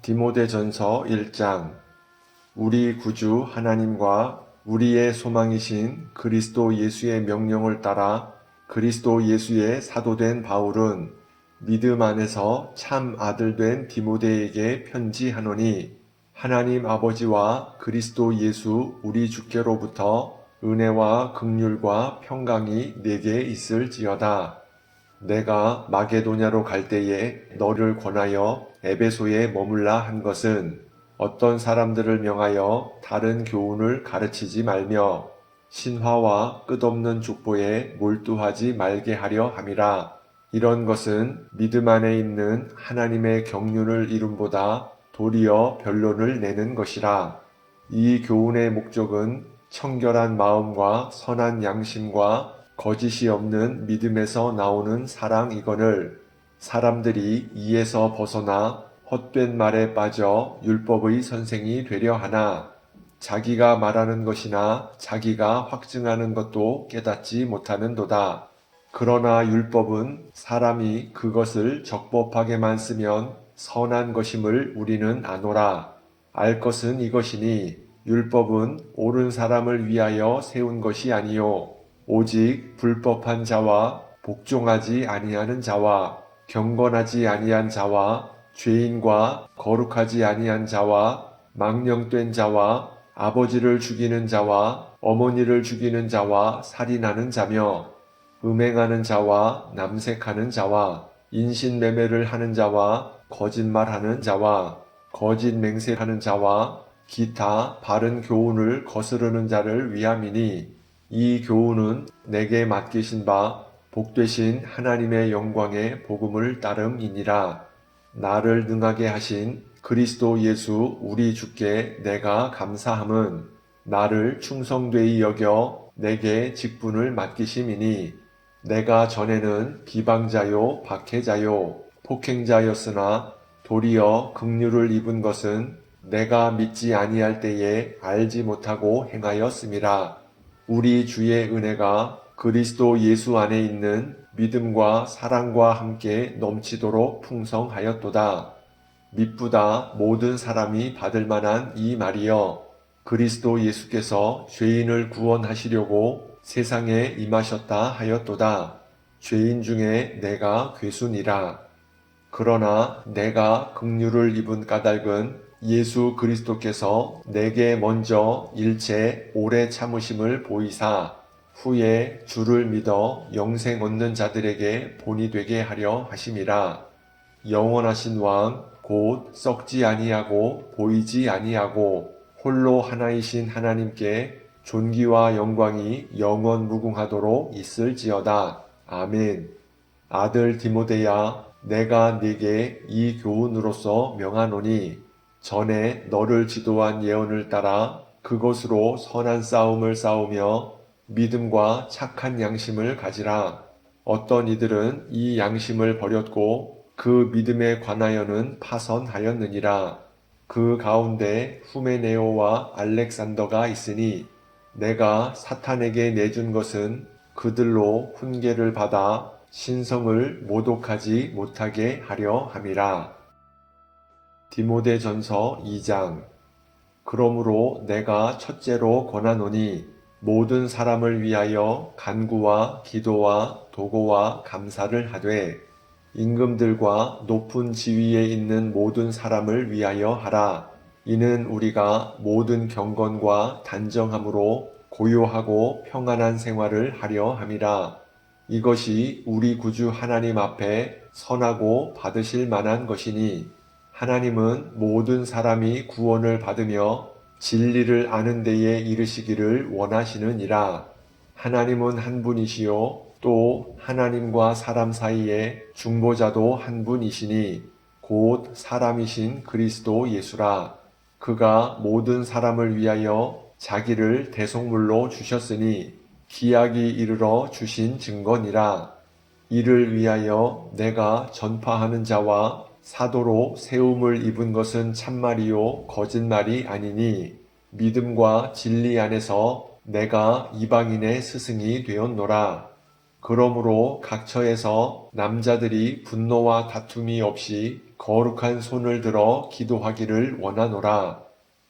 디모데전서 1장. 우리 구주 하나님과 우리의 소망이신 그리스도 예수의 명령을 따라 그리스도 예수의 사도된 바울은 믿음 안에서 참 아들된 디모데에게 편지하노니, 하나님 아버지와 그리스도 예수 우리 주께로부터 은혜와 긍휼과 평강이 내게 있을지어다. 내가 마게도냐로 갈 때에 너를 권하여 에베소에 머물라 한 것은 어떤 사람들을 명하여 다른 교훈을 가르치지 말며 신화와 끝없는 족보에 몰두하지 말게 하려 함이라. 이런 것은 믿음 안에 있는 하나님의 경륜을 이룸보다 도리어 변론을 내는 것이라. 이 교훈의 목적은 청결한 마음과 선한 양심과 거짓이 없는 믿음에서 나오는 사랑이거늘, 사람들이 이에서 벗어나 헛된 말에 빠져 율법의 선생이 되려 하나 자기가 말하는 것이나 자기가 확증하는 것도 깨닫지 못하는도다. 그러나 율법은 사람이 그것을 적법하게만 쓰면 선한 것임을 우리는 아노라. 알 것은 이것이니 율법은 옳은 사람을 위하여 세운 것이 아니요 오직 불법한 자와 복종하지 아니하는 자와 경건하지 아니한 자와 죄인과 거룩하지 아니한 자와 망령된 자와 아버지를 죽이는 자와 어머니를 죽이는 자와 살인하는 자며 음행하는 자와 남색하는 자와 인신매매를 하는 자와 거짓말하는 자와 거짓 맹세하는 자와 기타 바른 교훈을 거스르는 자를 위함이니, 이 교훈은 내게 맡기신 바 복되신 하나님의 영광의 복음을 따름이니라. 나를 능하게 하신 그리스도 예수 우리 주께 내가 감사함은 나를 충성되이 여겨 내게 직분을 맡기심이니, 내가 전에는 비방자요 박해자요 폭행자였으나 도리어 긍휼을 입은 것은 내가 믿지 아니할 때에 알지 못하고 행하였음이라. 우리 주의 은혜가 그리스도 예수 안에 있는 믿음과 사랑과 함께 넘치도록 풍성하였도다. 미쁘다 모든 사람이 받을 만한 이 말이여, 그리스도 예수께서 죄인을 구원하시려고 세상에 임하셨다 하였도다. 죄인 중에 내가 괴순이라. 그러나 내가 긍휼을 입은 까닭은 예수 그리스도께서 내게 먼저 일체 오래 참으심을 보이사 후에 주를 믿어 영생 얻는 자들에게 본이 되게 하려 하심이라. 영원하신 왕 곧 썩지 아니하고 보이지 아니하고 홀로 하나이신 하나님께 존귀와 영광이 영원 무궁하도록 있을지어다. 아멘. 아들 디모데야, 내가 네게 이 교훈으로서 명하노니, 전에 너를 지도한 예언을 따라 그것으로 선한 싸움을 싸우며 믿음과 착한 양심을 가지라. 어떤 이들은 이 양심을 버렸고 그 믿음에 관하여는 파선하였느니라. 그 가운데 후메네오와 알렉산더가 있으니, 내가 사탄에게 내준 것은 그들로 훈계를 받아 신성을 모독하지 못하게 하려 함이라. 디모데전서 2장. 그러므로 내가 첫째로 권하노니, 모든 사람을 위하여 간구와 기도와 도고와 감사를 하되 임금들과 높은 지위에 있는 모든 사람을 위하여 하라. 이는 우리가 모든 경건과 단정함으로 고요하고 평안한 생활을 하려 함이라. 이것이 우리 구주 하나님 앞에 선하고 받으실 만한 것이니, 하나님은 모든 사람이 구원을 받으며 진리를 아는 데에 이르시기를 원하시느니라. 하나님은 한 분이시요 또 하나님과 사람 사이에 중보자도 한 분이시니 곧 사람이신 그리스도 예수라. 그가 모든 사람을 위하여 자기를 대속물로 주셨으니 기약이 이르러 주신 증거니라. 이를 위하여 내가 전파하는 자와 사도로 세움을 입은 것은 참말이요 거짓말이 아니니, 믿음과 진리 안에서 내가 이방인의 스승이 되었노라. 그러므로 각처에서 남자들이 분노와 다툼이 없이 거룩한 손을 들어 기도하기를 원하노라.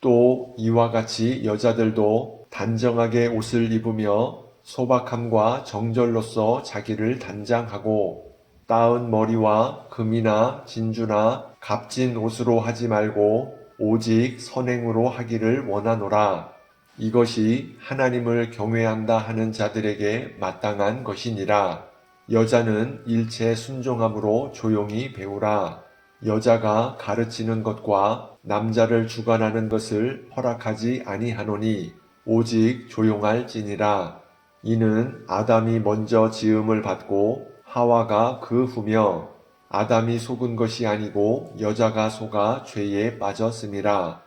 또 이와 같이 여자들도 단정하게 옷을 입으며 소박함과 정절로서 자기를 단장하고 따은 머리와 금이나 진주나 값진 옷으로 하지 말고 오직 선행으로 하기를 원하노라. 이것이 하나님을 경외한다 하는 자들에게 마땅한 것이니라. 여자는 일체 순종함으로 조용히 배우라. 여자가 가르치는 것과 남자를 주관하는 것을 허락하지 아니하노니 오직 조용할지니라. 이는 아담이 먼저 지음을 받고 하와가 그 후며 아담이 속은 것이 아니고 여자가 속아 죄에 빠졌음이라.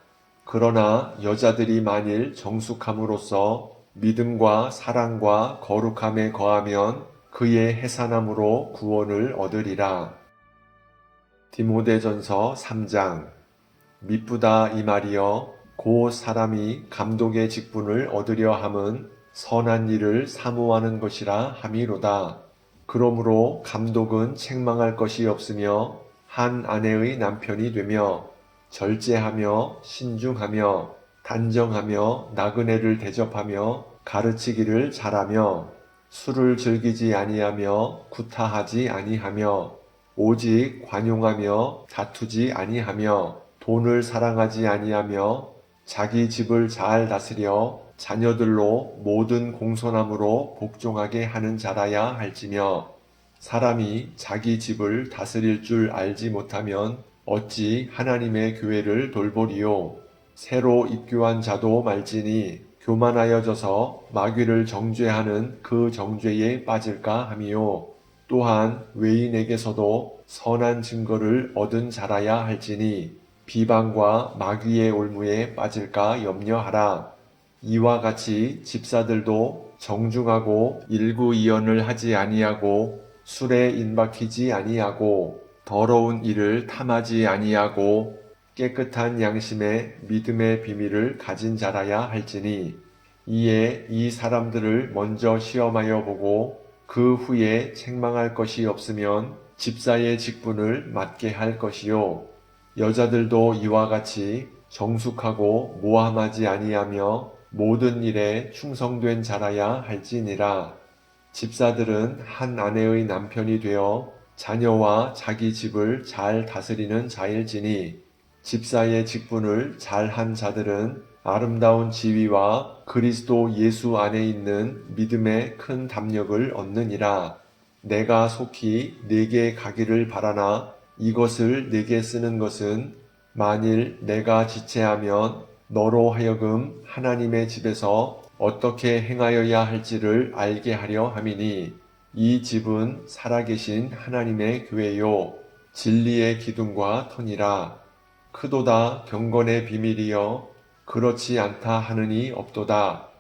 그러나 여자들이 만일 정숙함으로써 믿음과 사랑과 거룩함에 거하면 그의 해산함으로 구원을 얻으리라. 디모데전서 3장. 미쁘다 이 말이여 곧 사람이 감독의 직분을 얻으려 함은 선한 일을 사모하는 것이라 함이로다. 그러므로 감독은 책망할 것이 없으며 한 아내의 남편이 되며 절제하며 신중하며 단정하며 나그네를 대접하며 가르치기를 잘하며 술을 즐기지 아니하며 구타하지 아니하며 오직 관용하며 다투지 아니하며 돈을 사랑하지 아니하며 자기 집을 잘 다스려 자녀들로 모든 공손함으로 복종하게 하는 자라야 할지며 사람이 자기 집을 다스릴 줄 알지 못하면 어찌 하나님의 교회를 돌보리요. 새로 입교한 자도 말지니 교만하여져서 마귀를 정죄하는 그 정죄에 빠질까 함이요. 또한 외인에게서도 선한 증거를 얻은 자라야 할지니 비방과 마귀의 올무에 빠질까 염려하라. 이와 같이 집사들도 정중하고 일구이연을 하지 아니하고 술에 인박히지 아니하고 더러운 일을 탐하지 아니하고 깨끗한 양심에 믿음의 비밀을 가진 자라야 할지니 이에 이 사람들을 먼저 시험하여 보고 그 후에 책망할 것이 없으면 집사의 직분을 맡게 할 것이요. 여자들도 이와 같이 정숙하고 모함하지 아니하며 모든 일에 충성된 자라야 할지니라. 집사들은 한 아내의 남편이 되어 자녀와 자기 집을 잘 다스리는 자일지니 집사의 직분을 잘한 자들은 아름다운 지위와 그리스도 예수 안에 있는 믿음의 큰 담력을 얻느니라. 내가 속히 네게 가기를 바라나 이것을 네게 쓰는 것은 만일 내가 지체하면 너로 하여금 하나님의 집에서 어떻게 행하여야 할지를 알게 하려 함이니 이 집은 살아계신 하나님의 교회요 진리의 기둥과 터니라. 크도다 경건의 비밀이여 그렇지 않다 하느니 없도다.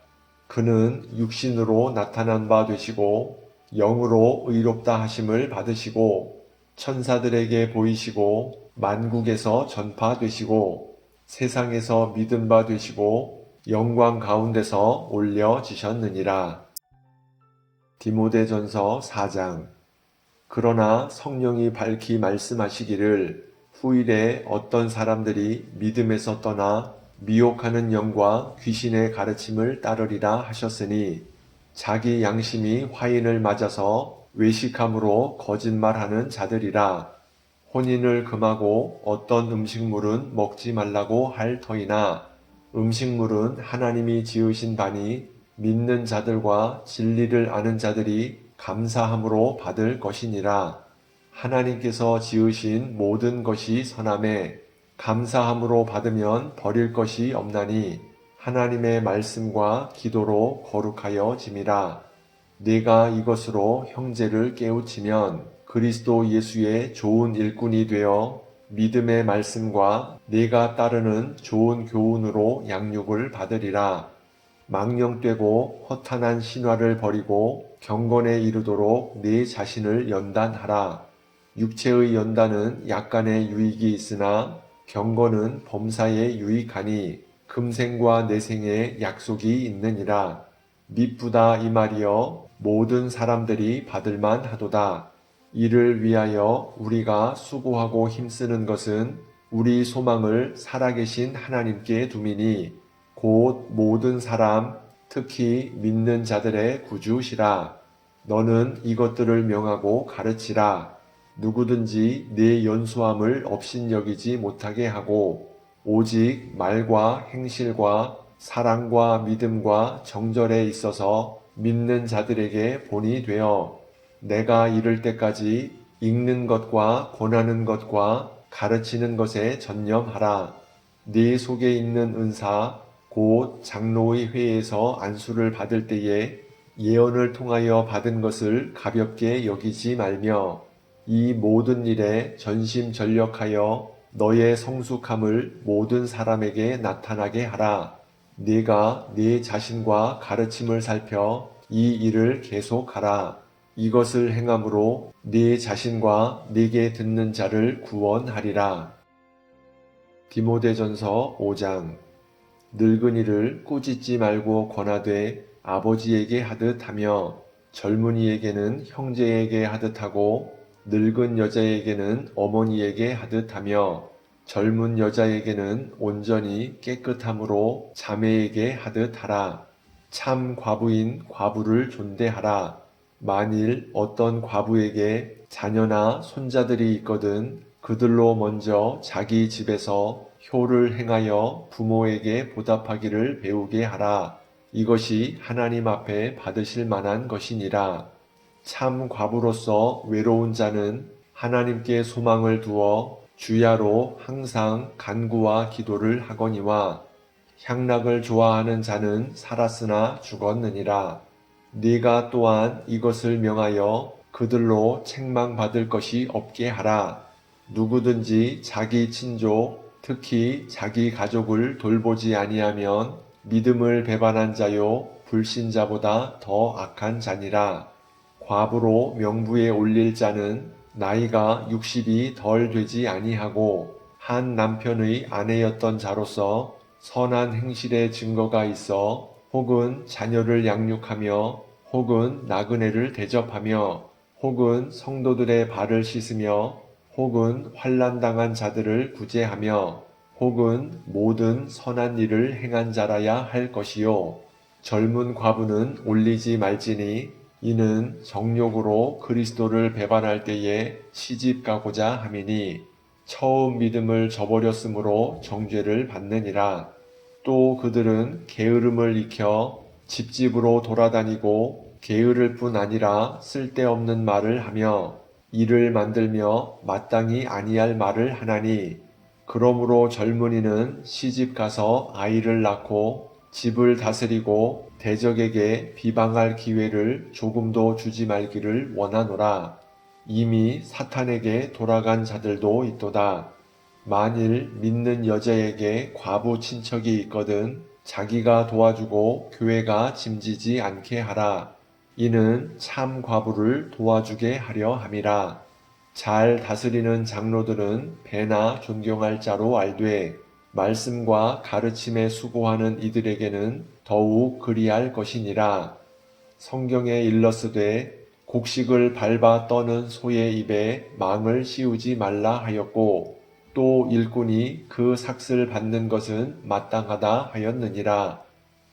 그는 육신으로 나타난 바 되시고 영으로 의롭다 하심을 받으시고 천사들에게 보이시고 만국에서 전파되시고 세상에서 믿은 바 되시고 영광 가운데서 올려지셨느니라. 디모데전서 4장. 그러나 성령이 밝히 말씀하시기를 후일에 어떤 사람들이 믿음에서 떠나 미혹하는 영과 귀신의 가르침을 따르리라 하셨으니 자기 양심이 화인을 맞아서 외식함으로 거짓말하는 자들이라. 혼인을 금하고 어떤 음식물은 먹지 말라고 할 터이나 음식물은 하나님이 지으신 바니 믿는 자들과 진리를 아는 자들이 감사함으로 받을 것이니라. 하나님께서 지으신 모든 것이 선함에 감사함으로 받으면 버릴 것이 없나니 하나님의 말씀과 기도로 거룩하여 짐이라. 네가 이것으로 형제를 깨우치면 그리스도 예수의 좋은 일꾼이 되어 믿음의 말씀과 네가 따르는 좋은 교훈으로 양육을 받으리라. 망령되고 허탄한 신화를 버리고 경건에 이르도록 네 자신을 연단하라. 육체의 연단은 약간의 유익이 있으나 경건은 범사에 유익하니 금생과 내생에 약속이 있느니라. 미쁘다 이 말이여 모든 사람들이 받을만 하도다. 이를 위하여 우리가 수고하고 힘쓰는 것은 우리 소망을 살아계신 하나님께 두미니 곧 모든 사람 특히 믿는 자들의 구주시라. 너는 이것들을 명하고 가르치라. 누구든지 네 연수함을 업신여기지 못하게 하고 오직 말과 행실과 사랑과 믿음과 정절에 있어서 믿는 자들에게 본이 되어 내가 이를 때까지 읽는 것과 권하는 것과 가르치는 것에 전념하라. 네 속에 있는 은사 곧 장로의 회에서 안수를 받을 때에 예언을 통하여 받은 것을 가볍게 여기지 말며 이 모든 일에 전심전력하여 너의 성숙함을 모든 사람에게 나타나게 하라. 네가 네 자신과 가르침을 살펴 이 일을 계속하라. 이것을 행함으로 네 자신과 네게 듣는 자를 구원하리라. 디모데전서 5장. 늙은이를 꾸짖지 말고 권하되 아버지에게 하듯 하며 젊은이에게는 형제에게 하듯 하고 늙은 여자에게는 어머니에게 하듯 하며 젊은 여자에게는 온전히 깨끗함으로 자매에게 하듯 하라. 참 과부인 과부를 존대하라. 만일 어떤 과부에게 자녀나 손자들이 있거든 그들로 먼저 자기 집에서 효를 행하여 부모에게 보답하기를 배우게 하라. 이것이 하나님 앞에 받으실 만한 것이니라. 참 과부로서 외로운 자는 하나님께 소망을 두어 주야로 항상 간구와 기도를 하거니와 향락을 좋아하는 자는 살았으나 죽었느니라. 네가 또한 이것을 명하여 그들로 책망받을 것이 없게 하라. 누구든지 자기 친족, 특히 자기 가족을 돌보지 아니하면 믿음을 배반한 자요 불신자보다 더 악한 자니라. 과부로 명부에 올릴 자는 나이가 60이 덜 되지 아니하고 한 남편의 아내였던 자로서 선한 행실의 증거가 있어 혹은 자녀를 양육하며 혹은 나그네를 대접하며 혹은 성도들의 발을 씻으며 혹은 환난당한 자들을 구제하며 혹은 모든 선한 일을 행한 자라야 할 것이요. 젊은 과부는 올리지 말지니 이는 정욕으로 그리스도를 배반할 때에 시집 가고자 함이니 처음 믿음을 저버렸으므로 정죄를 받느니라. 또 그들은 게으름을 익혀 집집으로 돌아다니고 게으를 뿐 아니라 쓸데없는 말을 하며 일을 만들며 마땅히 아니할 말을 하나니 그러므로 젊은이는 시집 가서 아이를 낳고 집을 다스리고 대적에게 비방할 기회를 조금도 주지 말기를 원하노라. 이미 사탄에게 돌아간 자들도 있도다. 만일 믿는 여자에게 과부 친척이 있거든 자기가 도와주고 교회가 짐지지 않게 하라. 이는 참 과부를 도와주게 하려 함이라. 잘 다스리는 장로들은 배나 존경할 자로 알되 말씀과 가르침에 수고하는 이들에게는 더욱 그리할 것이니라. 성경에 일렀으되 곡식을 밟아 떠는 소의 입에 망을 씌우지 말라 하였고 또 일꾼이 그 삭슬 받는 것은 마땅하다 하였느니라.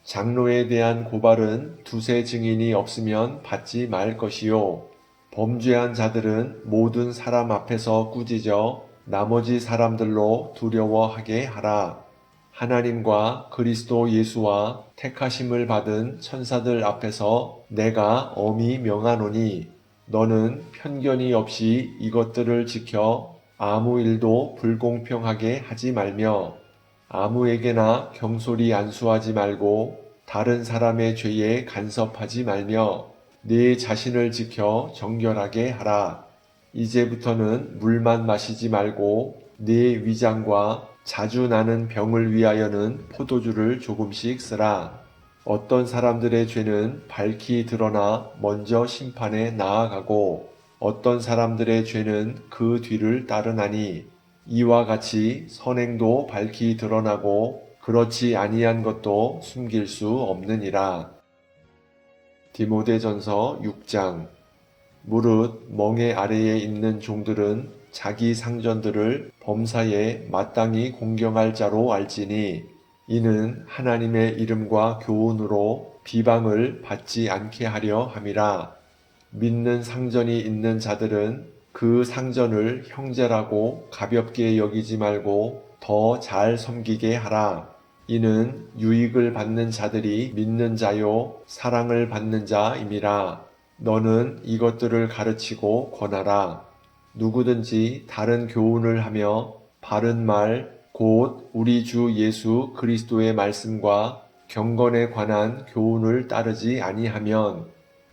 장로에 대한 고발은 두세 증인이 없으면 받지 말 것이요. 범죄한 자들은 모든 사람 앞에서 꾸짖어 나머지 사람들로 두려워하게 하라. 하나님과 그리스도 예수와 택하심을 받은 천사들 앞에서 내가 엄히 명하노니 너는 편견이 없이 이것들을 지켜 아무 일도 불공평하게 하지 말며 아무에게나 경솔히 안수하지 말고 다른 사람의 죄에 간섭하지 말며 네 자신을 지켜 정결하게 하라. 이제부터는 물만 마시지 말고 네 위장과 자주 나는 병을 위하여는 포도주를 조금씩 쓰라. 어떤 사람들의 죄는 밝히 드러나 먼저 심판에 나아가고 어떤 사람들의 죄는 그 뒤를 따르나니 이와 같이 선행도 밝히 드러나고 그렇지 아니한 것도 숨길 수 없느니라. 디모데전서 6장. 무릇 멍에 아래에 있는 종들은 자기 상전들을 범사에 마땅히 공경할 자로 알지니 이는 하나님의 이름과 교훈으로 비방을 받지 않게 하려 함이라. 믿는 상전이 있는 자들은 그 상전을 형제라고 가볍게 여기지 말고 더 잘 섬기게 하라. 이는 유익을 받는 자들이 믿는 자요 사랑을 받는 자임이라. 너는 이것들을 가르치고 권하라. 누구든지 다른 교훈을 하며 바른 말, 곧 우리 주 예수 그리스도의 말씀과 경건에 관한 교훈을 따르지 아니하면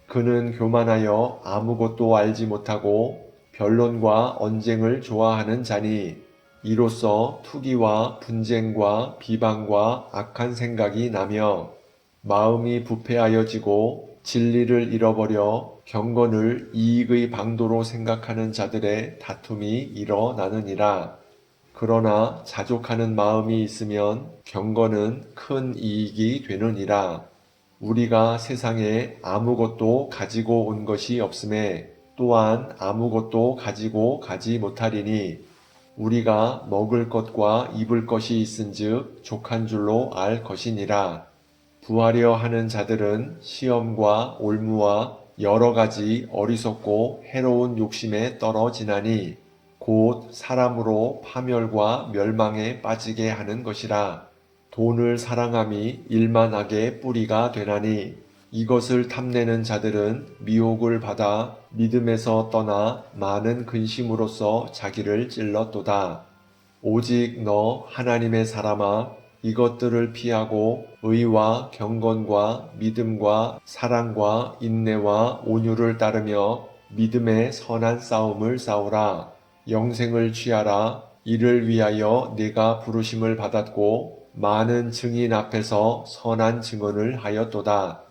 그는 교만하여 아무것도 알지 못하고 변론과 언쟁을 좋아하는 자니 이로써 투기와 분쟁과 비방과 악한 생각이 나며 마음이 부패하여지고 진리를 잃어버려 경건을 이익의 방도로 생각하는 자들의 다툼이 일어나느니라. 그러나 자족하는 마음이 있으면 경건은 큰 이익이 되느니라. 우리가 세상에 아무것도 가지고 온 것이 없음에 또한 아무것도 가지고 가지 못하리니 우리가 먹을 것과 입을 것이 있은즉 족한 줄로 알 것이니라. 부하려 하는 자들은 시험과 올무와 여러 가지 어리석고 해로운 욕심에 떨어지나니 곧 사람으로 파멸과 멸망에 빠지게 하는 것이라. 돈을 사랑함이 일만하게 뿌리가 되나니 이것을 탐내는 자들은 미혹을 받아 믿음에서 떠나 많은 근심으로써 자기를 찔렀도다. 오직 너 하나님의 사람아 이것들을 피하고 의와 경건과 믿음과 사랑과 인내와 온유를 따르며 믿음의 선한 싸움을 싸우라. 영생을 취하라. 이를 위하여 네가 부르심을 받았고 많은 증인 앞에서 선한 증언을 하였도다.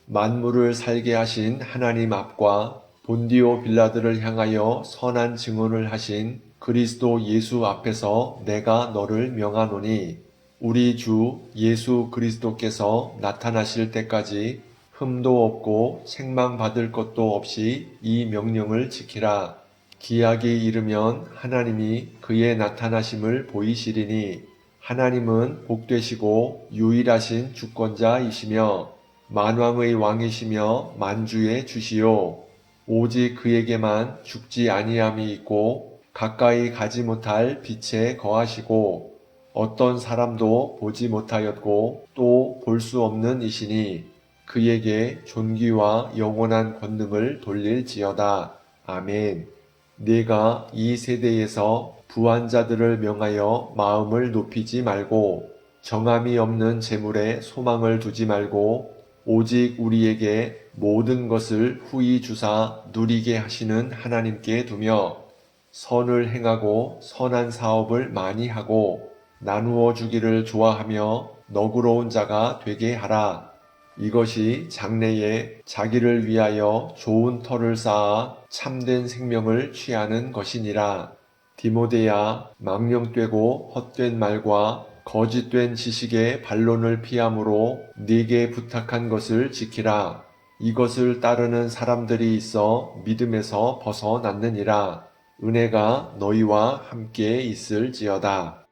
만물을 살게 하신 하나님 앞과 본디오 빌라드를 향하여 선한 증언을 하신 그리스도 예수 앞에서 내가 너를 명하노니 우리 주 예수 그리스도께서 나타나실 때까지 흠도 없고 책망받을 것도 없이 이 명령을 지키라. 기약이 이르면 하나님이 그의 나타나심을 보이시리니 하나님은 복되시고 유일하신 주권자이시며 만왕의 왕이시며 만주의 주시요 오직 그에게만 죽지 아니함이 있고 가까이 가지 못할 빛에 거하시고 어떤 사람도 보지 못하였고 또 볼 수 없는 이시니 그에게 존귀와 영원한 권능을 돌릴지어다. 아멘. 네가 이 세대에서 부한 자들을 명하여 마음을 높이지 말고 정함이 없는 재물에 소망을 두지 말고 오직 우리에게 모든 것을 후히 주사 누리게 하시는 하나님께 두며 선을 행하고 선한 사업을 많이 하고 나누어 주기를 좋아하며 너그러운 자가 되게 하라. 이것이 장래에 자기를 위하여 좋은 터를 쌓아 참된 생명을 취하는 것이니라. 디모데야, 망령되고 헛된 말과 거짓된 지식의 반론을 피함으로 네게 부탁한 것을 지키라. 이것을 따르는 사람들이 있어 믿음에서 벗어났느니라. 은혜가 너희와 함께 있을지어다.